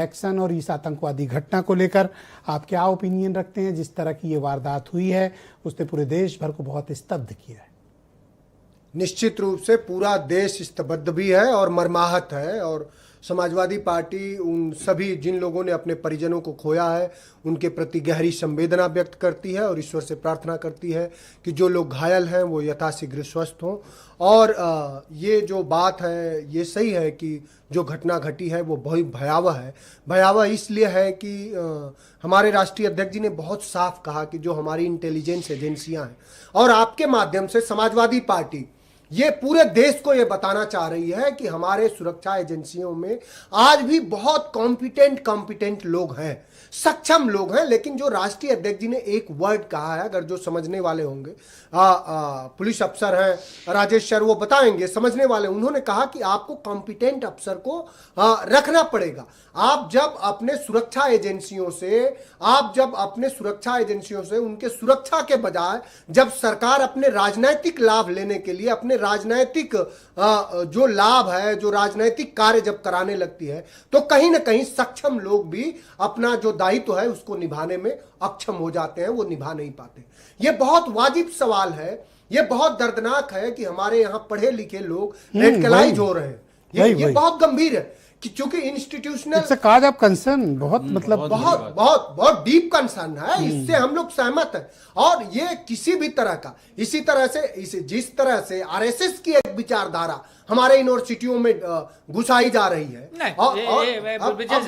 Action और इस आतंकवादी घटना को लेकर आप क्या ओपिनियन रखते हैं? जिस तरह की ये वारदात हुई है उसने पूरे देश भर को बहुत स्तब्ध किया है। निश्चित रूप से पूरा देश स्तब्ध भी है और मर्माहत है। और समाजवादी पार्टी उन सभी जिन लोगों ने अपने परिजनों को खोया है उनके प्रति गहरी संवेदना व्यक्त करती है और ईश्वर से प्रार्थना करती है कि जो लोग घायल हैं वो यथाशीघ्र स्वस्थ हों। और ये जो बात है ये सही है कि जो घटना घटी है वो बहुत भयावह है। भयावह इसलिए है कि हमारे राष्ट्रीय अध्यक्ष जी ने बहुत साफ कहा कि जो हमारी इंटेलिजेंस एजेंसियां हैं और आपके माध्यम से समाजवादी पार्टी ये पूरे देश को ये बताना चाह रही है कि हमारे सुरक्षा एजेंसियों में आज भी बहुत कॉम्पिटेंट लोग हैं, सक्षम लोग हैं। लेकिन जो राष्ट्रीय अध्यक्ष जी ने एक वर्ड कहा है, अगर जो समझने वाले होंगे पुलिस अफसर हैं राजेश सर वो बताएंगे, समझने वाले, उन्होंने कहा कि आपको कॉम्पिटेंट अफसर को रखना पड़ेगा। आप जब अपने सुरक्षा एजेंसियों से उनके सुरक्षा के बजाय जब सरकार अपने राजनीतिक लाभ लेने के लिए अपने राजनीतिक जो लाभ है, जो राजनीतिक कार्य जब कराने लगती है तो कहीं ना कहीं सक्षम लोग भी अपना जो दायित्व है उसको निभाने में अक्षम हो जाते हैं, वो निभा नहीं पाते। ये बहुत वाजिब सवाल है, ये बहुत दर्दनाक है कि हमारे यहाँ पढ़े लिखे लोग रेडिकलाइज हो रहे हैं। ये बहुत गंभीर है कि चूंकि इंस्टीट्यूशनल काज ऑफ कंसर्न बहुत मतलब बहुत डीप कंसर्न है, इससे हम लोग सहमत हैं। और ये किसी भी तरह का इसी तरह से जिस तरह से आरएसएस की एक विचारधारा हमारे यूनिवर्सिटियों में घुसाई जा रही है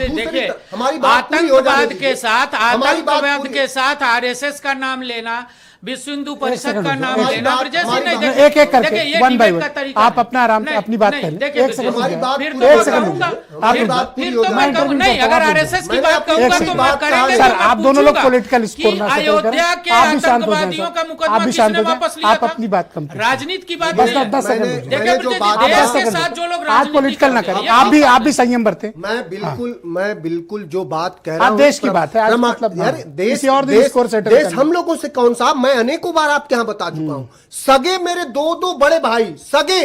देखिए आतंकवाद के साथ आरएसएस का नाम लेना, विश्व हिंदू परिषद का नाम लेना, एक एक करके वन बाय वन आप अपना आराम से अपनी बात करें। एक सेकंड नहीं, अगर आरएसएस की बात कहूंगा तो मैं करेंगे सर, आप दोनों लोग पॉलिटिकल स्कोर ना अयोध्या के आतंकवादियों का मुकदमा किसने वापस लिया था? अपनी बात कम राजनीति की बात बस 10 सेकंड देश के साथ जो लोग आज पॉलिटिकल ना करें, आप भी संयम बरतें। मैं बिल्कुल जो बात कह रहा हूं देश की बात है, मतलब देश हम लोगों से कौन सा, मैं अनेकों बार आपके यहां बता चुका हूं, सगे मेरे दो बड़े भाई सगे,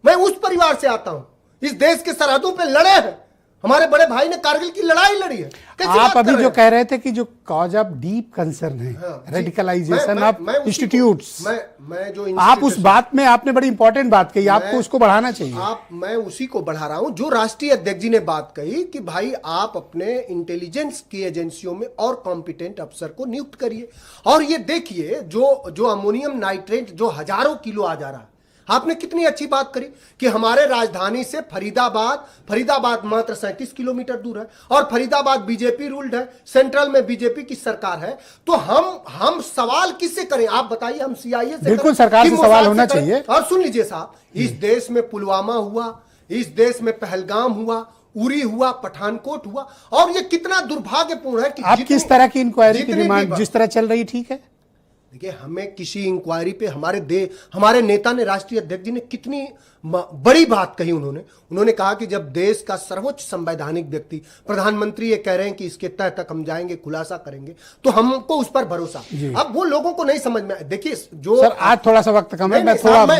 मैं उस परिवार से आता हूं, इस देश के सरहदों पे लड़े हैं, हमारे बड़े भाई ने कारगिल की लड़ाई लड़ी है। आप अभी जो कह रहे थे कि जो कॉज ऑफ डीप कंसर्न है, रेडिकलाइजेशन ऑफ इंस्टीट्यूट्स, मैं जो आप उस बात में आपने बड़ी इंपॉर्टेंट बात कही, आपको उसको बढ़ाना चाहिए। मैं उसी को बढ़ा रहा हूं जो राष्ट्रीय अध्यक्ष जी ने बात कही कि भाई आप अपने इंटेलिजेंस की एजेंसियों में और कॉम्पिटेंट अफसर को नियुक्त करिए। और ये देखिए जो अमोनियम नाइट्रेट जो हजारों किलो आ जा रहा है, आपने कितनी अच्छी बात करी कि हमारे राजधानी से फरीदाबाद मात्र 37 किलोमीटर दूर है और फरीदाबाद बीजेपी रूल्ड है, सेंट्रल में बीजेपी की सरकार है। तो हम सवाल किससे करें आप बताइए? हम सीआईए से? बिल्कुल सरकार से सवाल होना चाहिए। और सुन लीजिए साहब, इस देश में पुलवामा हुआ, इस देश में पहलगाम हुआ, उरी हुआ, पठानकोट हुआ, और ये कितना दुर्भाग्यपूर्ण है कि आप किस तरह की इंक्वायरी की डिमांड जिस तरह चल रही ठीक है। देखिए हमें किसी इंक्वायरी पे हमारे नेता ने, राष्ट्रीय अध्यक्ष जी ने कितनी बड़ी बात कही। उन्होंने कहा कि जब देश का सर्वोच्च संवैधानिक व्यक्ति प्रधानमंत्री ये कह रहे हैं कि इसके तह तक हम जाएंगे, खुलासा करेंगे, तो हमको उस पर भरोसा। अब वो लोगों को नहीं समझ में। देखिए जो सर आज थोड़ा सा वक्त कम है,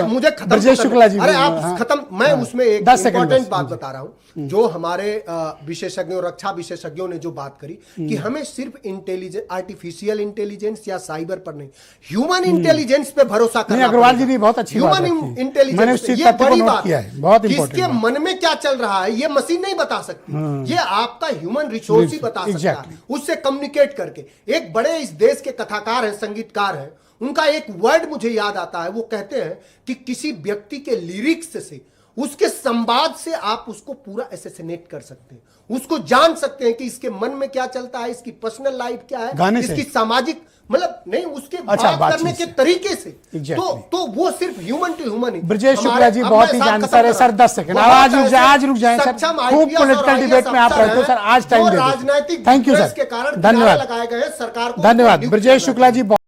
मुझे खत्म शुक्ला जी, अरे आप खत्म, मैं उसमें एक इंपॉर्टेंट बात बता रहा हूं जो हमारे विशेषज्ञों, रक्षा विशेषज्ञों ने जो बात करी कि हमें सिर्फ इंटेलिजेंस, आर्टिफिशियल इंटेलिजेंस या साइबर पर नहीं, ह्यूमन इंटेलिजेंस पे भरोसा करना। अग्रवाल जी ने बहुत अच्छी ह्यूमन इंटेलिजेंस, ये बड़ी बात है। किसके मन में क्या चल रहा है ये मशीन नहीं बता सकती, ये आपका ह्यूमन रिसोर्स ही बता सकता है, उससे कम्युनिकेट करके। एक बड़े इस देश के कथाकार हैं, संगीतकार हैं, उनका एक वर्ड मुझे याद आता है, वो कहते हैं कि किसी व्यक्ति के लिरिक्स से, उसके संवाद से आप उसको पूरा एसेसिनेट कर सकते हैं, उसको जान सकते हैं कि इसके मन में क्या चलता है, इसकी पर्सनल लाइफ क्या है, इसकी सामाजिक मतलब नहीं, उसके बात करने के तरीके से। तो वो सिर्फ ह्यूमन टू ह्यूमन ही। ब्रजेश शुक्ला जी बहुत ही जानकार है सर। 10 सेकंड आज रुक जाए सर, खूब पॉलिटिकल डिबेट में आप रहते हो सर, आज टाइम दे दो। राजनीतिक थैंक यू सर, के कारण धन्यवाद लगाए गए सरकार को। धन्यवाद ब्रजेश शुक्ला जी।